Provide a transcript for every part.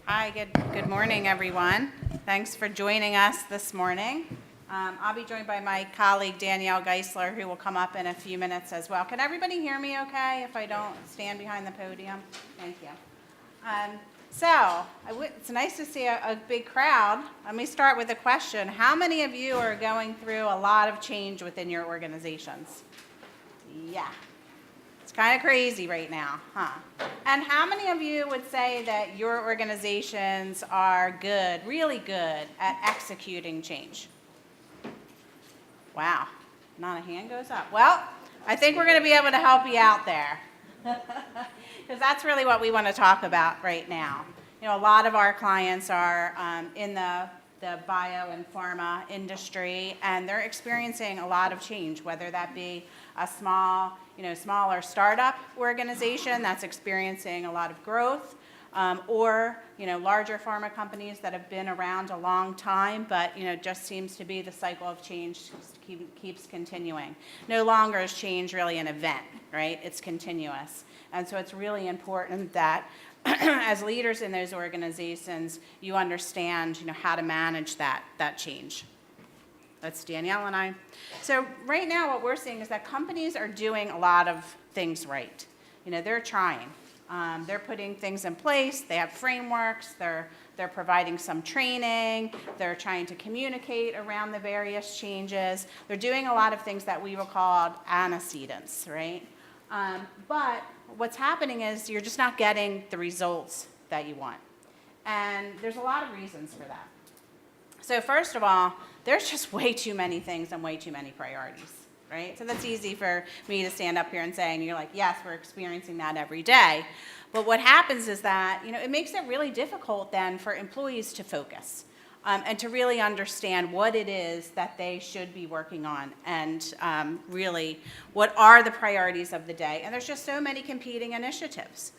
Hi, good morning, everyone. Thanks for joining us this morning. I'll be joined by my colleague Danielle Geissler, who will come up in a few minutes as well. Can everybody hear me okay if I don't stand behind the podium? Thank you. It's nice to see a big crowd. Let me start with a question. How many of you are going through a lot of change within your organizations? Yeah. It's kind of crazy right now, huh? And how many of you would say that your organizations are good, really good at executing change? Wow, not a hand goes up. Well, I think we're going to be able to help you out there because that's really what we want to talk about right now. You know, a lot of our clients are in the bio and pharma industry, and they're experiencing a lot of change, whether that be a smaller startup organization that's experiencing a lot of growth, or larger pharma companies that have been around a long time, but just seems to be the cycle of change keeps continuing. No longer is change really an event, right? It's continuous, and so it's really important that as leaders in those organizations, you understand how to manage that change. That's Danielle and I. So right now what we're seeing is that companies are doing a lot of things right. They're trying. They're putting things in place. They have frameworks. They're providing some training. They're trying to communicate around the various changes. They're doing a lot of things that we will call antecedents, right? But what's happening is you're just not getting the results that you want. And there's a lot of reasons for that. So first of all, there's just way too many things and way too many priorities, right? So that's easy for me to stand up here and say, and you're like, yes, we're experiencing that every day. But what happens is that, it makes it really difficult then for employees to focus and to really understand what it is that they should be working on and really what are the priorities of the day. And there's just so many competing initiatives.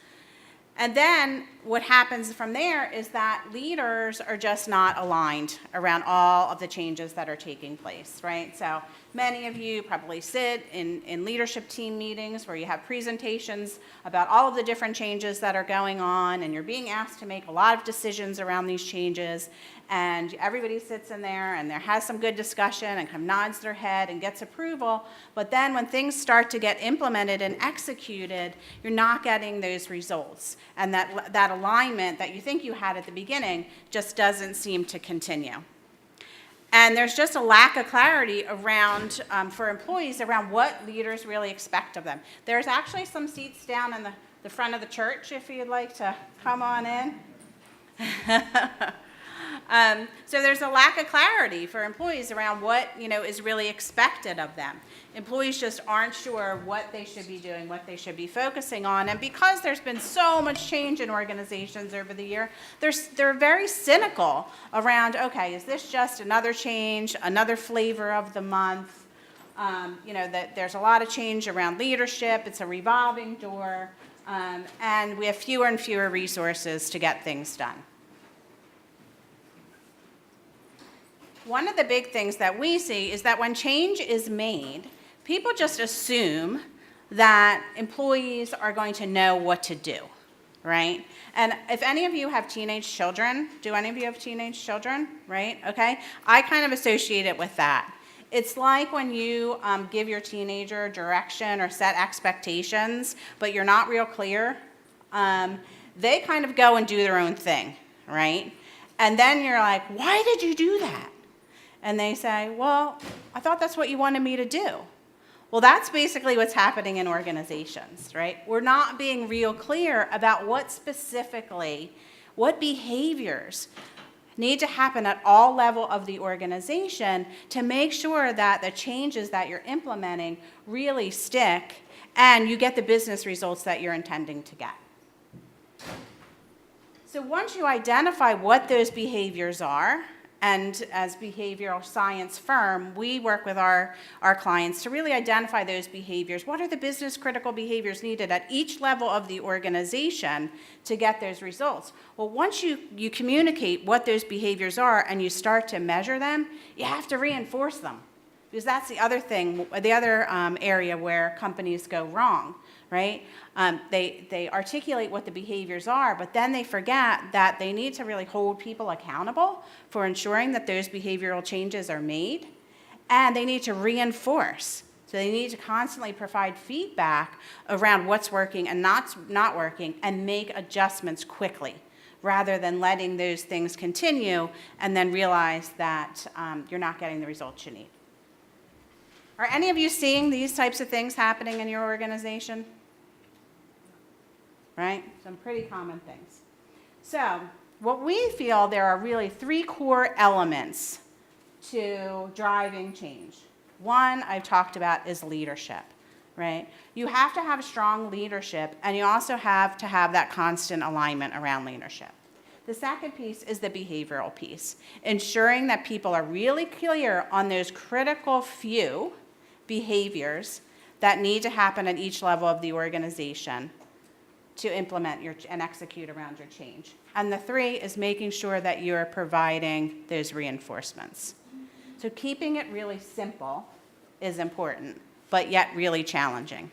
And then what happens from there is that leaders are just not aligned around all of the changes that are taking place, right? So many of you probably sit in leadership team meetings where you have presentations about all of the different changes that are going on, and you're being asked to make a lot of decisions around these changes, and everybody sits in there and there has some good discussion and kind of nods their head and gets approval, but then when things start to get implemented and executed, you're not getting those results. And that alignment that you think you had at the beginning just doesn't seem to continue. And there's just a lack of clarity around, for employees, around what leaders really expect of them. There's actually some seats down in the front of the church if you'd like to come on in. So there's a lack of clarity for employees around what is really expected of them. Employees just aren't sure what they should be doing, what they should be focusing on, and because there's been so much change in organizations over the year, they're very cynical around, okay, is this just another change, another flavor of the month? That there's a lot of change around leadership. It's a revolving door, and we have fewer and fewer resources to get things done. One of the big things that we see is that when change is made, people just assume that employees are going to know what to do, right? And if any of you have teenage children, do any of you have teenage children, right? Okay, I kind of associate it with that. It's like when you give your teenager direction or set expectations, but you're not real clear, they kind of go and do their own thing, right? And then you're like, why did you do that? And they say, well, I thought that's what you wanted me to do. Well, that's basically what's happening in organizations, right? We're not being real clear about what behaviors need to happen at all levels of the organization to make sure that the changes that you're implementing really stick and you get the business results that you're intending to get. So once you identify what those behaviors are, and as behavioral science firm, we work with our clients to really identify those behaviors. What are the business critical behaviors needed at each level of the organization to get those results? Well, once you communicate what those behaviors are and you start to measure them, you have to reinforce them because that's the other thing, the other area where companies go wrong, right? They articulate what the behaviors are, but then they forget that they need to really hold people accountable for ensuring that those behavioral changes are made, and they need to reinforce. So they need to constantly provide feedback around what's working and not working, and make adjustments quickly, rather than letting those things continue and then realize that you're not getting the results you need. Are any of you seeing these types of things happening in your organization? Right? Some pretty common things. So what we feel, there are really 3 core elements to driving change. One I've talked about is leadership, right? You have to have strong leadership, and you also have to have that constant alignment around leadership. The second piece is the behavioral piece, ensuring that people are really clear on those critical few behaviors that need to happen at each level of the organization to implement and execute around your change. And the 3 is making sure that you're providing those reinforcements. So keeping it really simple is important, but yet really challenging.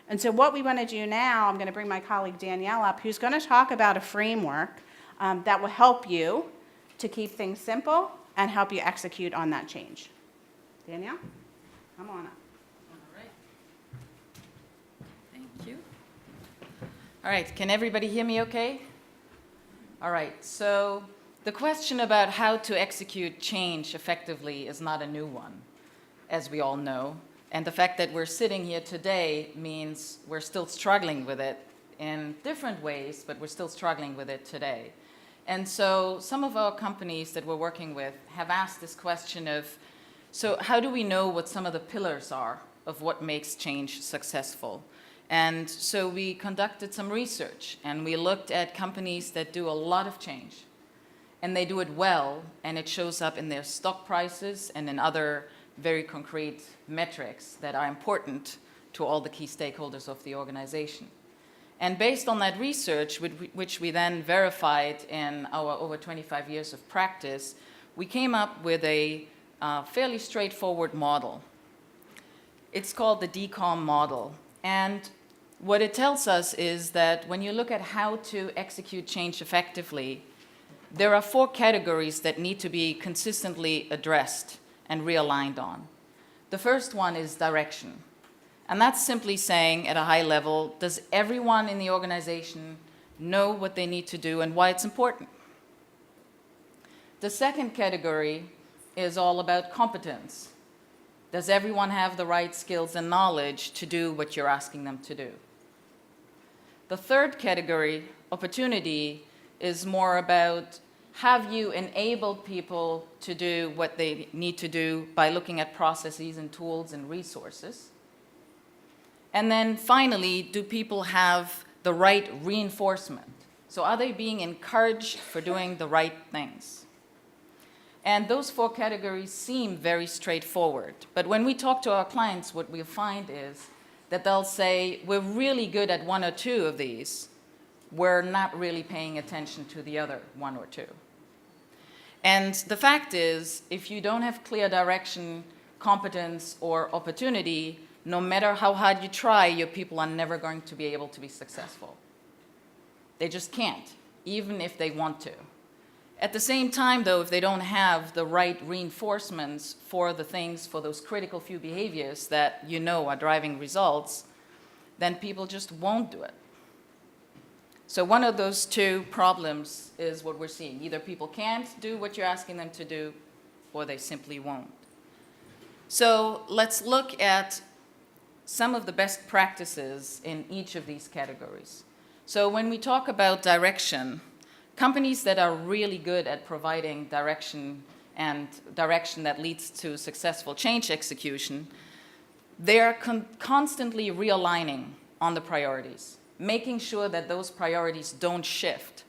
And so what we want to do now, I'm going to bring my colleague Danielle up, who's going to talk about a framework that will help you to keep things simple and help you execute on that change. Danielle, come on up. All right. Thank you. All right, can everybody hear me okay? All right, so the question about how to execute change effectively is not a new one, as we all know. And the fact that we're sitting here today means we're still struggling with it in different ways, but we're still struggling with it today. And so some of our companies that we're working with have asked this question of, so how do we know what some of the pillars are of what makes change successful? And so we conducted some research, and we looked at companies that do a lot of change. And they do it well, and it shows up in their stock prices and in other very concrete metrics that are important to all the key stakeholders of the organization. And based on that research, which we then verified in our over 25 years of practice, we came up with a fairly straightforward model. It's called the DCOM model. And what it tells us is that when you look at how to execute change effectively, there are 4 categories that need to be consistently addressed and realigned on. The first one is direction. And that's simply saying at a high level, does everyone in the organization know what they need to do and why it's important? The second category is all about competence. Does everyone have the right skills and knowledge to do what you're asking them to do? The third category, opportunity, is more about, have you enabled people to do what they need to do by looking at processes and tools and resources? And then finally, do people have the right reinforcement? So are they being encouraged for doing the right things? And those 4 categories seem very straightforward. But when we talk to our clients, what we find is that they'll say, we're really good at 1 or 2 of these. We're not really paying attention to the other 1 or 2. And the fact is, if you don't have clear direction, competence, or opportunity, no matter how hard you try, your people are never going to be able to be successful. They just can't, even if they want to. At the same time, though, if they don't have the right reinforcements for the things, for those critical few behaviors that you know are driving results, then people just won't do it. So one of those 2 problems is what we're seeing. Either people can't do what you're asking them to do, or they simply won't. So let's look at some of the best practices in each of these categories. So when we talk about direction, companies that are really good at providing direction and direction that leads to successful change execution, they're constantly realigning on the priorities, making sure that those priorities don't shift,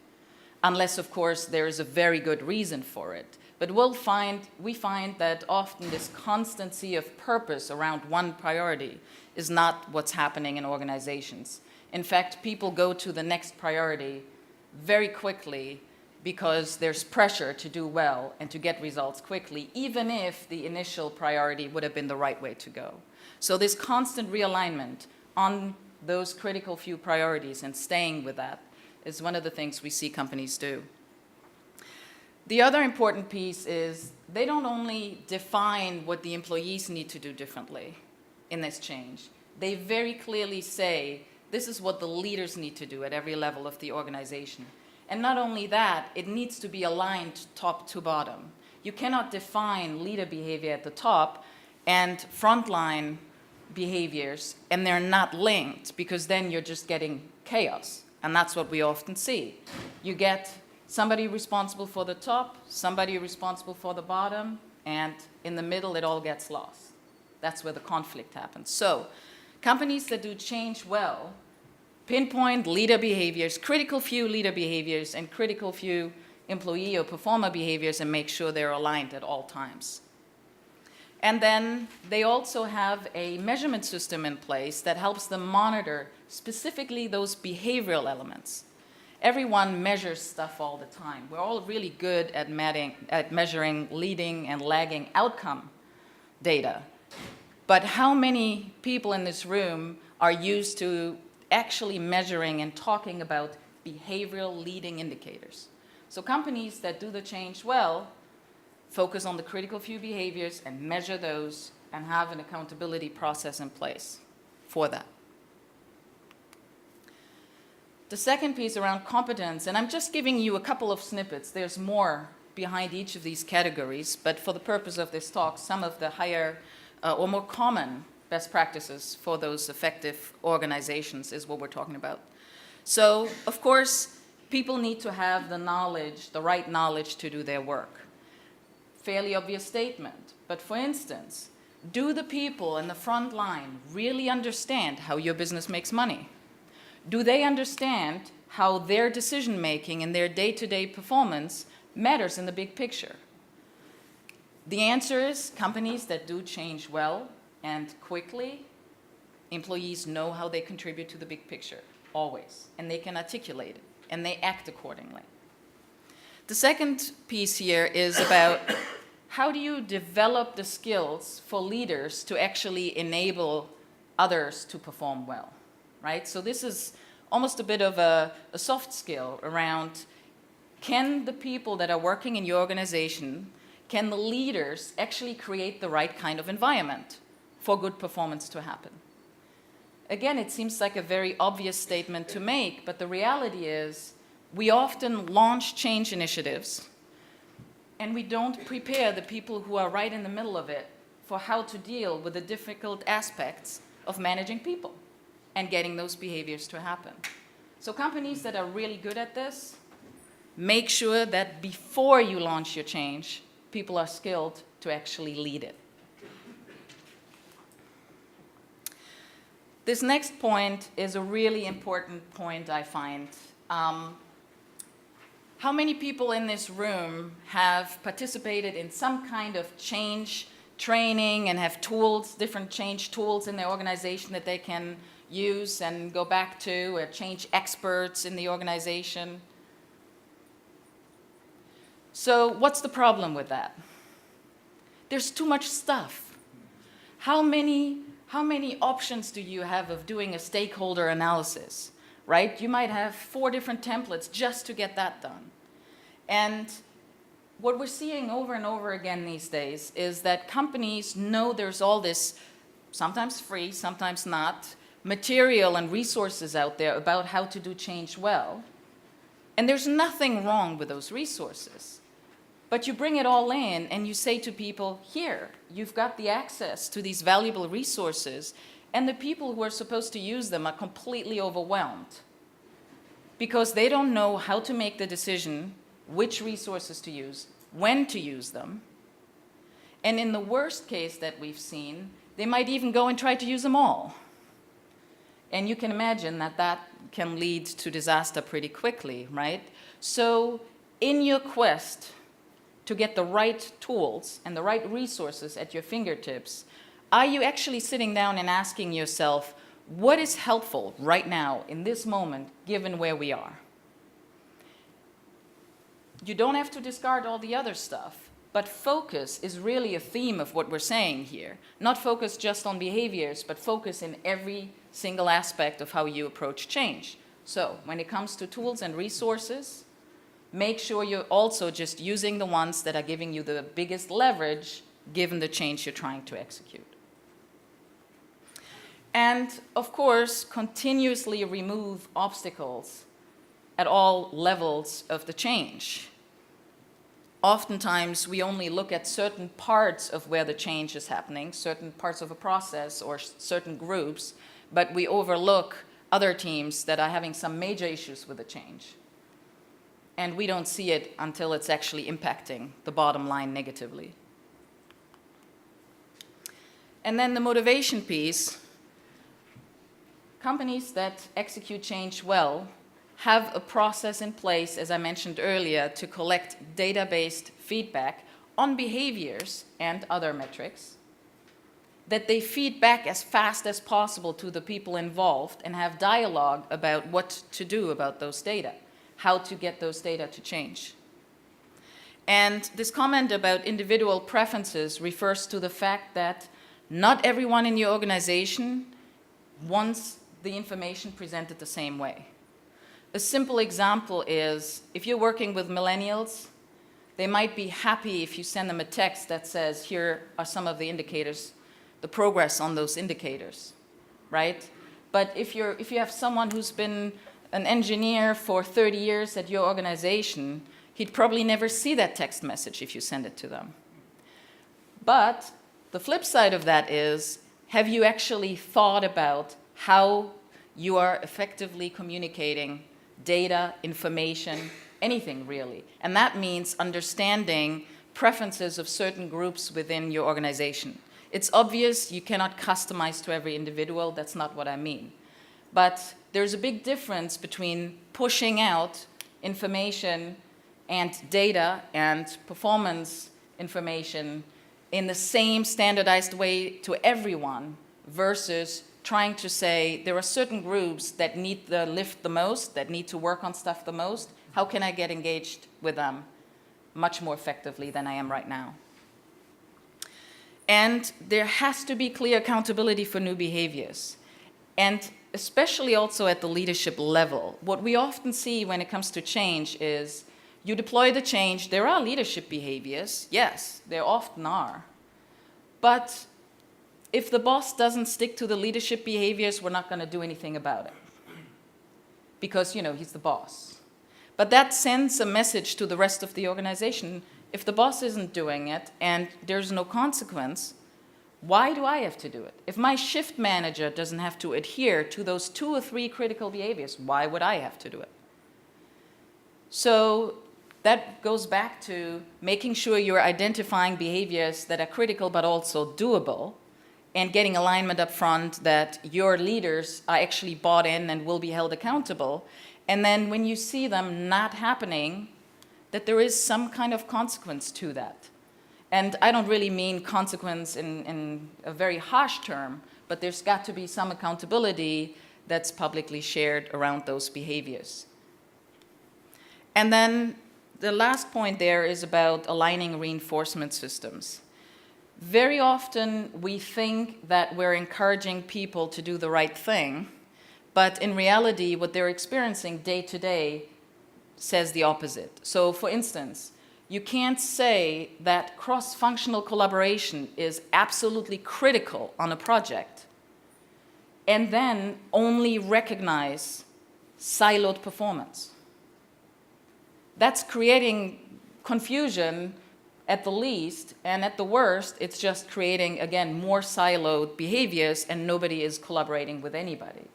unless, of course, there is a very good reason for it. But we find that often this constancy of purpose around one priority is not what's happening in organizations. In fact, people go to the next priority very quickly because there's pressure to do well and to get results quickly, even if the initial priority would have been the right way to go. So this constant realignment on those critical few priorities and staying with that is one of the things we see companies do. The other important piece is they don't only define what the employees need to do differently in this change, they very clearly say this is what the leaders need to do at every level of the organization. And not only that, it needs to be aligned top to bottom. You cannot define leader behavior at the top and frontline behaviors, and they're not linked, because then you're just getting chaos. And that's what we often see. You get somebody responsible for the top, somebody responsible for the bottom, and in the middle it all gets lost. That's where the conflict happens. So companies that do change well pinpoint leader behaviors, critical few leader behaviors, and critical few employee or performer behaviors, and make sure they're aligned at all times. And then they also have a measurement system in place that helps them monitor specifically those behavioral elements. Everyone measures stuff all the time. We're all really good at measuring leading and lagging outcome data. But how many people in this room are used to actually measuring and talking about behavioral leading indicators? So companies that do the change well focus on the critical few behaviors and measure those and have an accountability process in place for that. The second piece around competence, and I'm just giving you a couple of snippets. There's more behind each of these categories, but for the purpose of this talk, some of the higher or more common best practices for those effective organizations is what we're talking about. So, of course, people need to have the knowledge, the right knowledge to do their work. Fairly obvious statement, but for instance, do the people in the front line really understand how your business makes money? Do they understand how their decision-making and their day-to-day performance matters in the big picture? The answer is companies that do change well and quickly, employees know how they contribute to the big picture, always, and they can articulate it, and they act accordingly. The second piece here is about how do you develop the skills for leaders to actually enable others to perform well, right? So this is almost a bit of a soft skill around, can the people that are working in your organization, can the leaders actually create the right kind of environment for good performance to happen? Again, it seems like a very obvious statement to make, but the reality is we often launch change initiatives and we don't prepare the people who are right in the middle of it for how to deal with the difficult aspects of managing people and getting those behaviors to happen. So companies that are really good at this, make sure that before you launch your change, people are skilled to actually lead it. This next point is a really important point, I find. How many people in this room have participated in some kind of change training and have tools, different change tools in their organization that they can use and go back to, or change experts in the organization? So what's the problem with that? There's too much stuff. How many options do you have of doing a stakeholder analysis, right? You might have 4 different templates just to get that done. And what we're seeing over and over again these days is that companies know there's all this, sometimes free, sometimes not, material and resources out there about how to do change well. And there's nothing wrong with those resources. But you bring it all in and you say to people, here, you've got the access to these valuable resources, and the people who are supposed to use them are completely overwhelmed because they don't know how to make the decision which resources to use, when to use them. And in the worst case that we've seen, they might even go and try to use them all. And you can imagine that that can lead to disaster pretty quickly, right? So in your quest to get the right tools and the right resources at your fingertips, are you actually sitting down and asking yourself, what is helpful right now in this moment, given where we are? you don't have to discard all the other stuff, but focus is really a theme of what we're saying here. Not focus just on behaviors, but focus in every single aspect of how you approach change. So when it comes to tools and resources, make sure you're also just using the ones that are giving you the biggest leverage given the change you're trying to execute. And of course, continuously remove obstacles at all levels of the change. Oftentimes, we only look at certain parts of where the change is happening, certain parts of a process or certain groups, but we overlook other teams that are having some major issues with the change. And we don't see it until it's actually impacting the bottom line negatively. And then the motivation piece. Companies that execute change well have a process in place, as I mentioned earlier, to collect data-based feedback on behaviors and other metrics, that they feed back as fast as possible to the people involved and have dialogue about what to do about those data, how to get those data to change. And this comment about individual preferences refers to the fact that not everyone in your organization wants the information presented the same way. A simple example is, if you're working with millennials, they might be happy if you send them a text that says, here are some of the indicators, the progress on those indicators, right? But if you have someone who's been an engineer for 30 years at your organization, he'd probably never see that text message if you send it to them. But the flip side of that is, have you actually thought about how you are effectively communicating data, information, anything really? And that means understanding preferences of certain groups within your organization. It's obvious you cannot customize to every individual, that's not what I mean. But there's a big difference between pushing out information and data and performance information in the same standardized way to everyone versus trying to say there are certain groups that need the lift the most, that need to work on stuff the most. How can I get engaged with them much more effectively than I am right now? And there has to be clear accountability for new behaviors. And especially also at the leadership level. What we often see when it comes to change is you deploy the change, there are leadership behaviors, yes, there often are. But if the boss doesn't stick to the leadership behaviors, we're not going to do anything about it. Because, he's the boss. But that sends a message to the rest of the organization. If the boss isn't doing it and there's no consequence, why do I have to do it? If my shift manager doesn't have to adhere to those 2 or 3 critical behaviors, why would I have to do it? So that goes back to making sure you're identifying behaviors that are critical but also doable, and getting alignment up front that your leaders are actually bought in and will be held accountable. And then when you see them not happening, that there is some kind of consequence to that. And I don't really mean consequence in a very harsh term, but there's got to be some accountability that's publicly shared around those behaviors. And then the last point there is about aligning reinforcement systems. Very often we think that we're encouraging people to do the right thing, but in reality what they're experiencing day to day says the opposite. So for instance, you can't say that cross-functional collaboration is absolutely critical on a project and then only recognize siloed performance. That's creating confusion at the least, and at the worst, it's just creating, again, more siloed behaviors and nobody is collaborating with anybody.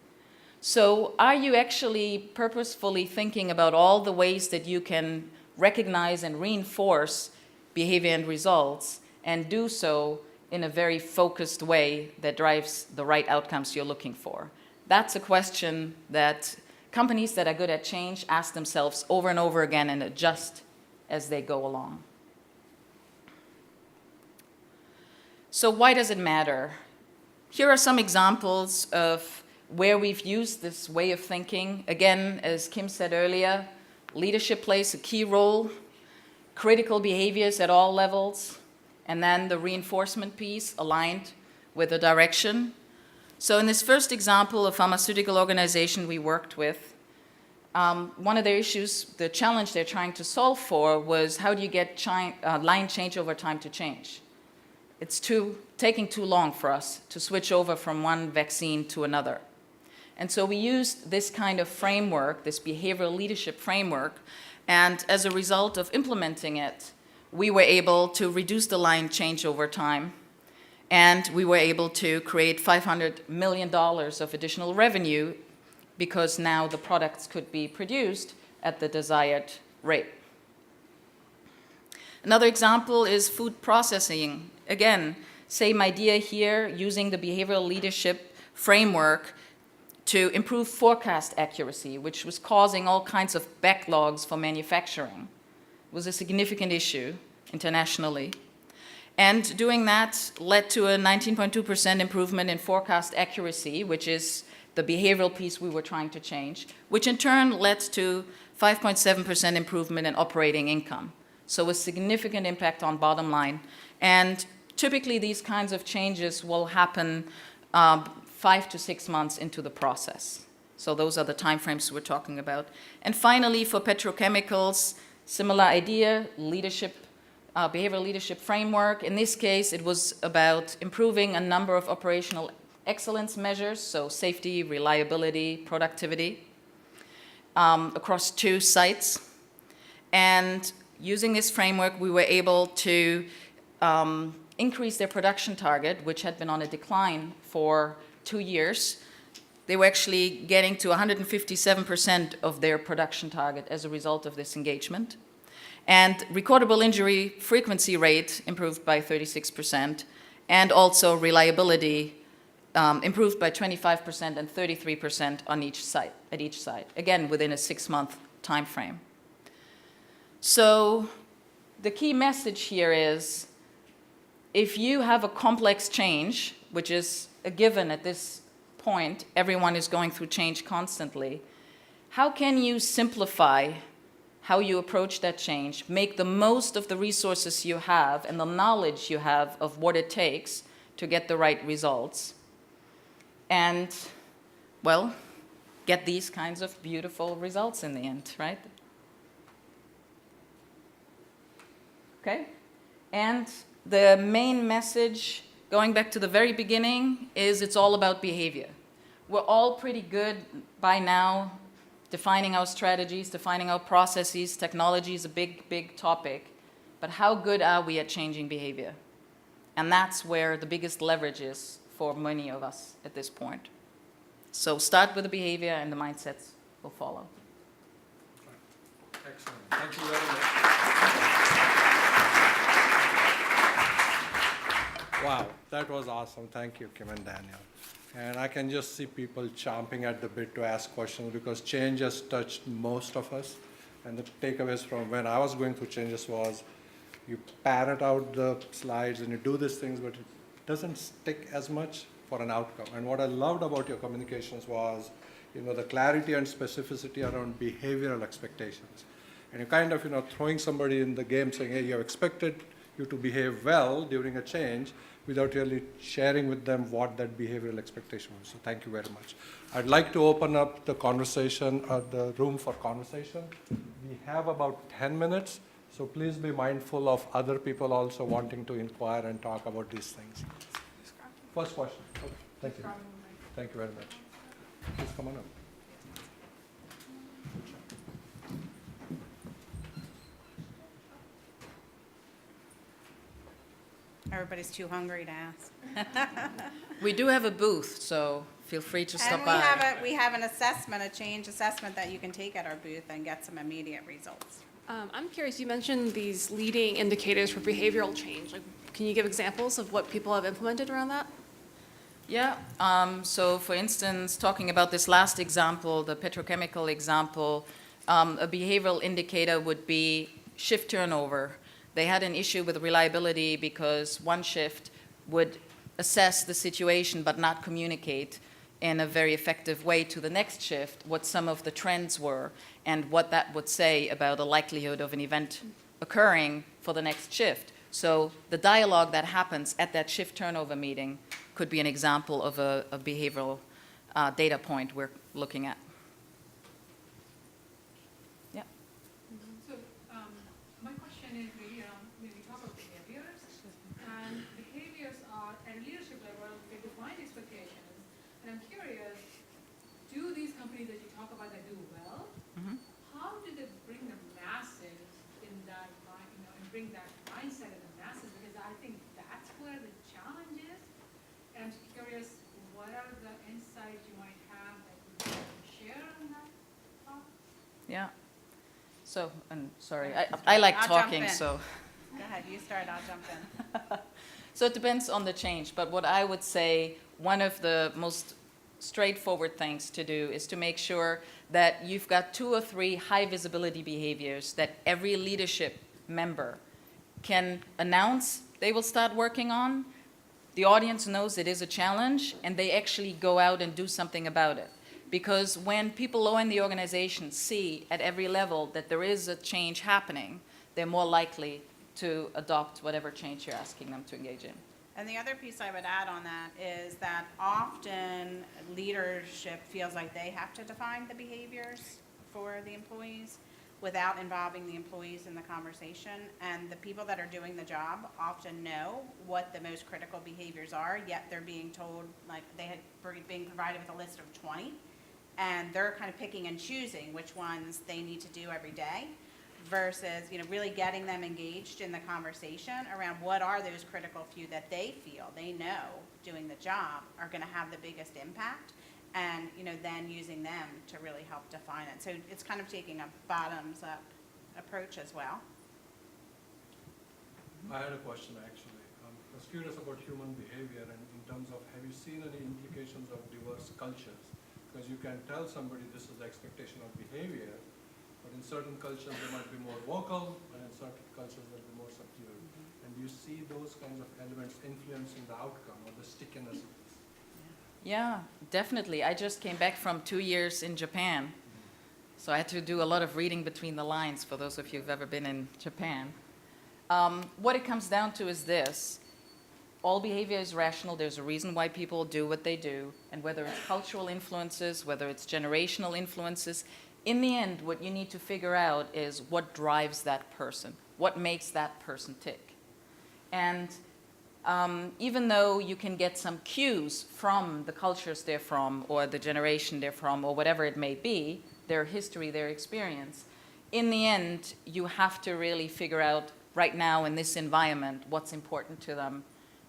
So are you actually purposefully thinking about all the ways that you can recognize and reinforce behavior and results, and do so in a very focused way that drives the right outcomes you're looking for? That's a question that companies that are good at change ask themselves over and over again and adjust as they go along. So why does it matter? Here are some examples of where we've used this way of thinking. Again, as Kim said earlier, leadership plays a key role. critical behaviors at all levels, and then the reinforcement piece aligned with the direction. So in this first example, a pharmaceutical organization we worked with, one of their issues, the challenge they're trying to solve for was how do you get line changeover time to change? It's taking too long for us to switch over from one vaccine to another. And so we used this kind of framework, this behavioral leadership framework, and as a result of implementing it, we were able to reduce the line changeover time, and we were able to create $500 million of additional revenue because now the products could be produced at the desired rate. Another example is food processing. Again, same idea here, using the behavioral leadership framework to improve forecast accuracy, which was causing all kinds of backlogs for manufacturing. It was a significant issue internationally. And doing that led to a 19.2% improvement in forecast accuracy, which is the behavioral piece we were trying to change, which in turn led to 5.7% improvement in operating income. So a significant impact on bottom line. And typically these kinds of changes will happen 5 to 6 months into the process. So those are the timeframes we're talking about. And finally, for petrochemicals, similar idea, behavioral leadership framework. In this case, it was about improving a number of operational excellence measures, so safety, reliability, productivity, across 2 sites. And using this framework, we were able to increase their production target, which had been on a decline for 2 years. They were actually getting to 157% of their production target as a result of this engagement. And recordable injury frequency rate improved by 36%, and also reliability improved by 25% and 33% on each site, at each site, again, within a 6-month time frame. So the key message here is, if you have a complex change, which is a given at this point, everyone is going through change constantly, how can you simplify how you approach that change, make the most of the resources you have and the knowledge you have of what it takes to get the right results, and, well, get these kinds of beautiful results in the end, right? Okay? And the main message, going back to the very beginning, is it's all about behavior. We're all pretty good by now defining our strategies, defining our processes. Technology is a big, big topic. But how good are we at changing behavior? And that's where the biggest leverage is for many of us at this point. So start with the behavior, and the mindsets will follow. Excellent. Thank you very much. Wow, that was awesome. Thank you, Kim and Danielle. And I can just see people chomping at the bit to ask questions, because change has touched most of us. And the takeaways from when I was going through changes was, you parrot out the slides and you do these things, but it doesn't stick as much for an outcome. And what I loved about your communications was, the clarity and specificity around behavioral expectations. And you kind of, throwing somebody in the game saying, hey, you have expected you to behave well during a change, without really sharing with them what that behavioral expectation was. So thank you very much. I'd like to open up the conversation, the room for conversation. We have about 10 minutes, so please be mindful of other people also wanting to inquire and talk about these things. First question. Okay, thank you. Thank you very much. Please come on up. Everybody's too hungry to ask. We do have a booth, so feel free to stop And by. we have an assessment, a change assessment that you can take at our booth and get some immediate results. I'm curious, you mentioned these leading indicators for behavioral change. Can you give examples of what people have implemented around that? Yeah, so for instance, talking about this last example, the petrochemical example, a behavioral indicator would be shift turnover. They had an issue with reliability because one shift would assess the situation but not communicate in a very effective way to the next shift what some of the trends were and what that would say about the likelihood of an event occurring for the next shift. So the dialogue that happens at that shift turnover meeting could be an example of a behavioral data point we're looking at. Yeah. So, my question is really around, when we talk about behaviors, and behaviors are, at leadership level, they define expectations. And I'm curious, do these companies that you talk about that do well, Mhm. how do they bring the masses in that, and bring that mindset in the masses? Because I think that's where the challenge is. And I'm curious, what are the insights you might have that you can share on that topic? Yeah. So, and sorry, I like I'll jump talking, in. so. Go ahead, you start, I'll jump in. So it depends on the change, but what I would say, one of the most straightforward things to do is to make sure that you've got 2 or 3 high visibility behaviors that every leadership member can announce they will start working on. The audience knows it is a challenge, and they actually go out and do something about it. Because when people low in the organization see at every level that there is a change happening, they're more likely to adopt whatever change you're asking them to engage in. And the other piece I would add on that is that often leadership feels like they have to define the behaviors for the employees without involving the employees in the conversation. And the people that are doing the job often know what the most critical behaviors are, yet they're being told, like they had being provided with a list of 20, and they're kind of picking and choosing which ones they need to do every day, versus, really getting them engaged in the conversation around what are those critical few that they feel, they know, doing the job are gonna have the biggest impact, and, then using them to really help define it. So it's kind of taking a bottoms-up approach as well. I had a question actually. I was curious about human behavior and in terms of, have you seen any implications of diverse cultures? Because you can tell somebody this is the expectation of behavior, but in certain cultures they might be more vocal, and in certain cultures they'll be more subdued. And do you see those kinds of elements influencing the outcome or the stickiness of this? Yeah, definitely. I just came back from 2 years in Japan. So I had to do a lot of reading between the lines for those of you who've ever been in Japan. What it comes down to is this. All behavior is rational. There's a reason why people do what they do. And whether it's cultural influences, whether it's generational influences, in the end, what you need to figure out is what drives that person, what makes that person tick. And even though you can get some cues from the cultures they're from, or the generation they're from, or whatever it may be, their history, their experience, in the end, you have to really figure out right now in this environment what's important to them,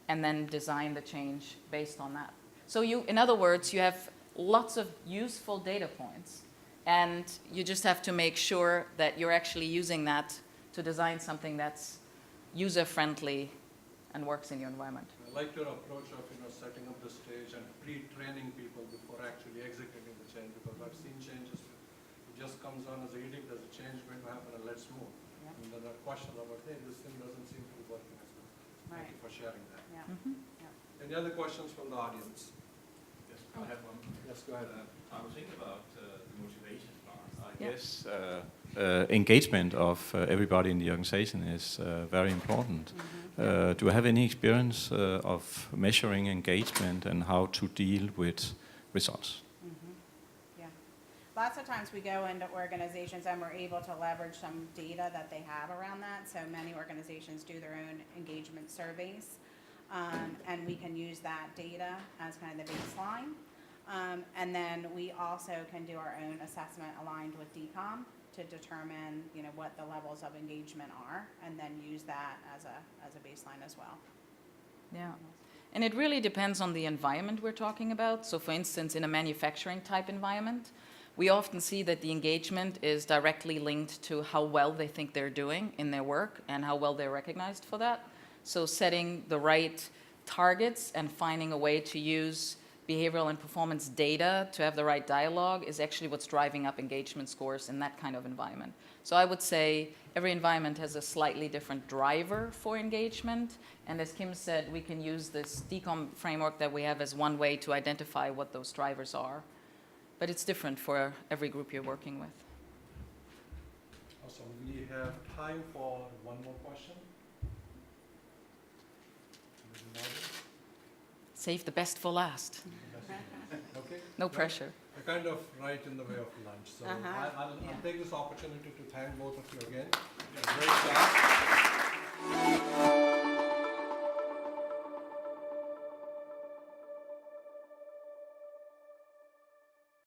and then design the change based on that. So in other words, you have lots of useful data points, and you just have to make sure that you're actually using that to design something that's user-friendly and works in your environment. I like your approach of setting up the stage and pre-training people before actually executing the change, because I've seen changes. It just comes on as a edict, there's a change going to happen, and let's move. Yeah. And then there are questions about, hey, this thing doesn't seem to be working as well. Thank you for sharing that. Yeah. Any other questions from the audience? Yes, I have one. Yes, go ahead. I was thinking about the motivation part. I Yeah. guess engagement of everybody in the organization is very important. Do you have any experience of measuring engagement and how to deal with results? Yeah. Lots of times we go into organizations and we're able to leverage some data that they have around that. So many organizations do their own engagement surveys, and we can use that data as kind of the baseline. And then we also can do our own assessment aligned with DCOM to determine, what the levels of engagement are, and then use that as a baseline as well. Yeah. And it really depends on the environment we're talking about. So for instance, in a manufacturing type environment, we often see that the engagement is directly linked to how well they think they're doing in their work and how well they're recognized for that. So setting the right targets and finding a way to use behavioral and performance data to have the right dialogue is actually what's driving up engagement scores in that kind of environment. So I would say every environment has a slightly different driver for engagement. And as Kim said, we can use this DCOM framework that we have as one way to identify what those drivers are. But it's different for every group you're working with. Awesome. We have time for one more question. Save the best for last. Okay. No pressure. We're kind of right in the way of lunch, so I'll take this opportunity to thank both of you again. Great job.